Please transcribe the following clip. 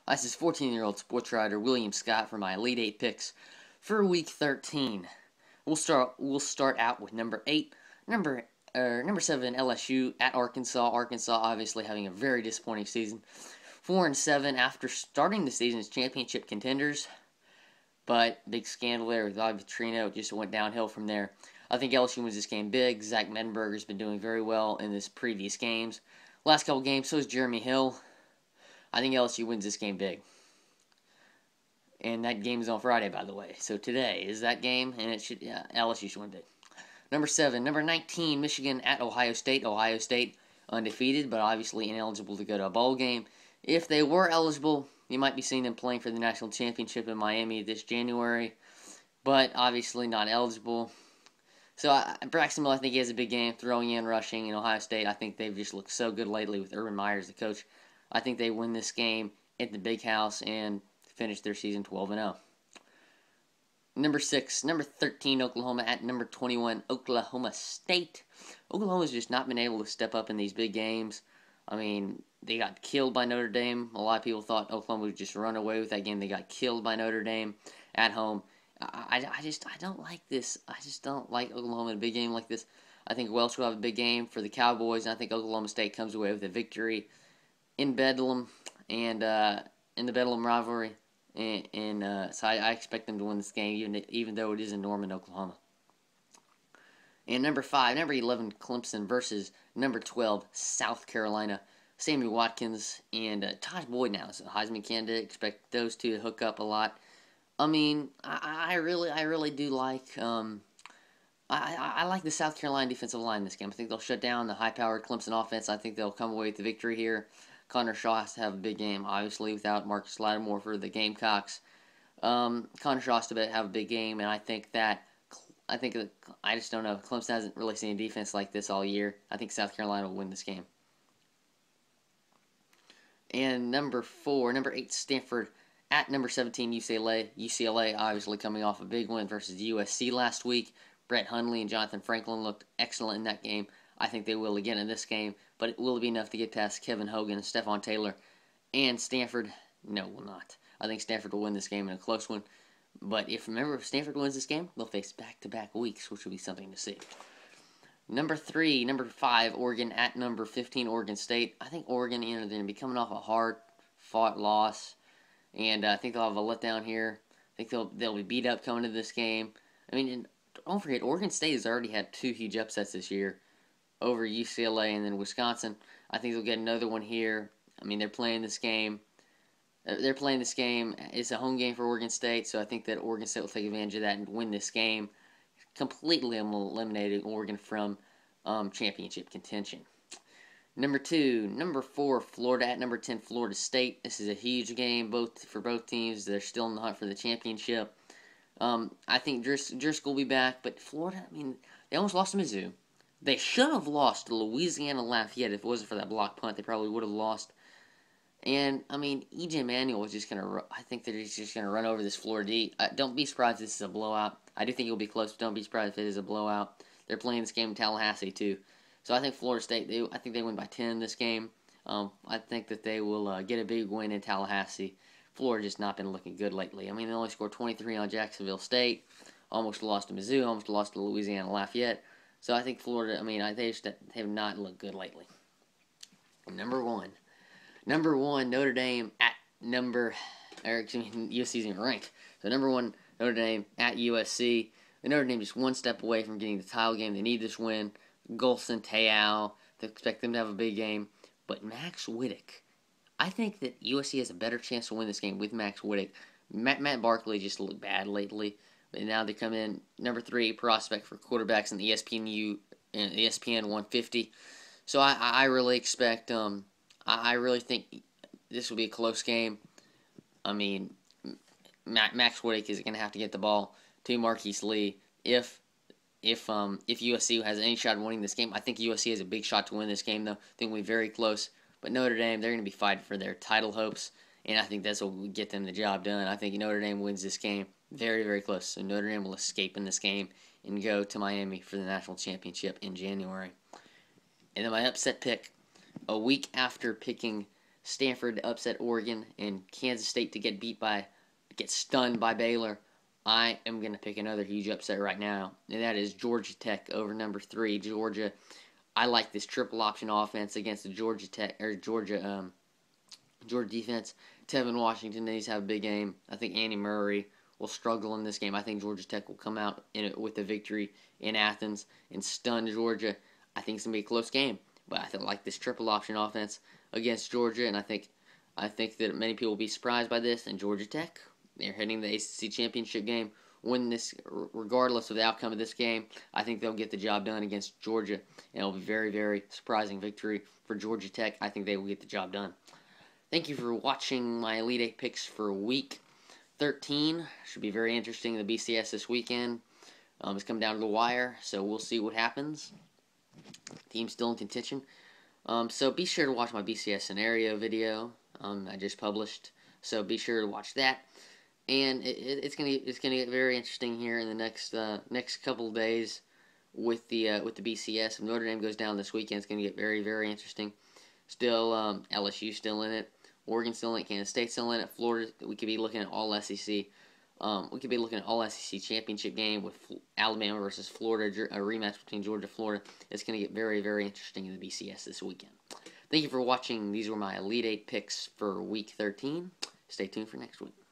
This is 14-year-old sports writer William Scott for my Elite 8 picks for Week 13. We'll start out with number 8, number 7 LSU at Arkansas. Arkansas obviously having a very disappointing season, 4-7 after starting the season as championship contenders, but big scandal there with Bobby Petrino. It just went downhill from there. I think LSU wins this game big. Zach Mettenberger's been doing very well in his previous games. Last couple games, so is Jeremy Hill. I think LSU wins this game big. And that game is on Friday, by the way. So today is that game, and LSU should win big. Number 7, number 19, Michigan at Ohio State. Ohio State undefeated, but obviously ineligible to go to a bowl game. If they were eligible, you might be seeing them playing for the national championship in Miami this January, but obviously not eligible. So Braxton Miller, I think he has a big game, throwing in, rushing. In Ohio State, I think they've just looked so good lately with Urban Meyer as the coach. I think they win this game at the Big House and finish their season 12-0. Number 6, number 13, Oklahoma at number 21, Oklahoma State. Oklahoma's just not been able to step up in these big games. I mean, they got killed by Notre Dame. A lot of people thought Oklahoma would just run away with that game. They got killed by Notre Dame at home. I don't like this. I just don't like Oklahoma in a big game like this. I think Welsh will have a big game for the Cowboys, and I think Oklahoma State comes away with a victory in Bedlam and in the Bedlam rivalry. So I expect them to win this game, even though it is in Norman, Oklahoma. And number 5, number 11, Clemson versus number 12, South Carolina. Sammy Watkins and Todd Boyd now is a Heisman candidate. Expect those two to hook up a lot. I mean, I really do like I like the South Carolina defensive line in this game. I think they'll shut down the high-powered Clemson offense. I think they'll come away with the victory here. Connor Shaw has to have a big game, obviously, without Marcus Lattimore for the Gamecocks. Connor Shaw has to have a big game, and I just don't know. Clemson hasn't really seen a defense like this all year. I think South Carolina will win this game. And number 8, Stanford at number 17, UCLA. UCLA obviously coming off a big win versus USC last week. Brett Hundley and Jonathan Franklin looked excellent in that game. I think they will again in this game, but it will be enough to get past Kevin Hogan and Stephon Taylor. And Stanford, no, will not. I think Stanford will win this game in a close one. But if Stanford wins this game, they'll face back-to-back weeks, which will be something to see. Number 5, Oregon at number 15, Oregon State. I think Oregon, they're going to be coming off a hard-fought loss, and I think they'll have a letdown here. I think they'll be beat up coming into this game. I mean, don't forget, Oregon State has already had 2 huge upsets this year over UCLA and then Wisconsin. I think they'll get another one here. I mean, they're playing this game. It's a home game for Oregon State, so I think that Oregon State will take advantage of that and win this game, completely eliminating Oregon from championship contention. Number 4, Florida at number 10, Florida State. This is a huge game for both teams. They're still in the hunt for the championship. I think Driscoll will be back, but Florida, I mean, they almost lost to Mizzou. They should have lost to Louisiana Lafayette. If it wasn't for that block punt, they probably would have lost. And, I mean, E.J. Manuel is just going to, I think they're just going to run over this Florida D. Don't be surprised if this is a blowout. I do think it will be close, but don't be surprised if it is a blowout. They're playing this game in Tallahassee, too. So I think Florida State, I think they win by 10 this game. I think that they will get a big win in Tallahassee. Florida's just not been looking good lately. I mean, they only scored 23 on Jacksonville State, almost lost to Mizzou, almost lost to Louisiana Lafayette. So I think Florida, they just have not looked good lately. Number 1, Notre Dame at USC isn't ranked. So number 1, Notre Dame at USC. The Notre Dame just one step away from getting the title game. They need this win. Golson, Te'o, they expect them to have a big game. But Max Whittick, I think that USC has a better chance to win this game with Max Whittick. Matt Barkley just looked bad lately. And now they come in number 3 prospect for quarterbacks in the ESPN 150. So I really expect, I really think this will be a close game. I mean, Max Whittick is going to have to get the ball to Marquise Lee. If USC has any shot of winning this game, I think USC has a big shot to win this game, though. I think it'll be very close. But Notre Dame, they're going to be fighting for their title hopes, and I think that's what will get them the job done. I think Notre Dame wins this game very, very close. So Notre Dame will escape in this game and go to Miami for the national championship in January. And then my upset pick, a week after picking Stanford to upset Oregon, and Kansas State to get stunned by Baylor. I am going to pick another huge upset right now, and that is Georgia Tech over number 3, Georgia. I like this triple option offense against the Georgia defense. Tevin Washington needs to have a big game. I think Andy Murray will struggle in this game. I think Georgia Tech will come out with a victory in Athens and stun Georgia. I think it's going to be a close game, but I like this triple option offense against Georgia, and I think that many people will be surprised by this. And Georgia Tech, they're heading the ACC championship game. Win this, regardless of the outcome of this game, I think they'll get the job done against Georgia, and it'll be a very, very surprising victory for Georgia Tech. I think they will get the job done. Thank you for watching my Elite 8 picks for Week 13. Should be very interesting. The BCS this weekend. It's come down to the wire, so we'll see what happens. Team's still in contention. So be sure to watch my BCS scenario video I just published. So be sure to watch that. And it's gonna get very interesting here in the next couple of days with the BCS. If Notre Dame goes down this weekend, it's gonna get very, very interesting. Still, LSU still in it. Oregon still in it. Kansas State still in it. Florida, we could be looking at all SEC. We could be looking at all SEC championship game with Alabama versus Florida, a rematch between Georgia and Florida. It's going to get very, very interesting in the BCS this weekend. Thank you for watching. These were my Elite 8 picks for Week 13. Stay tuned for next week.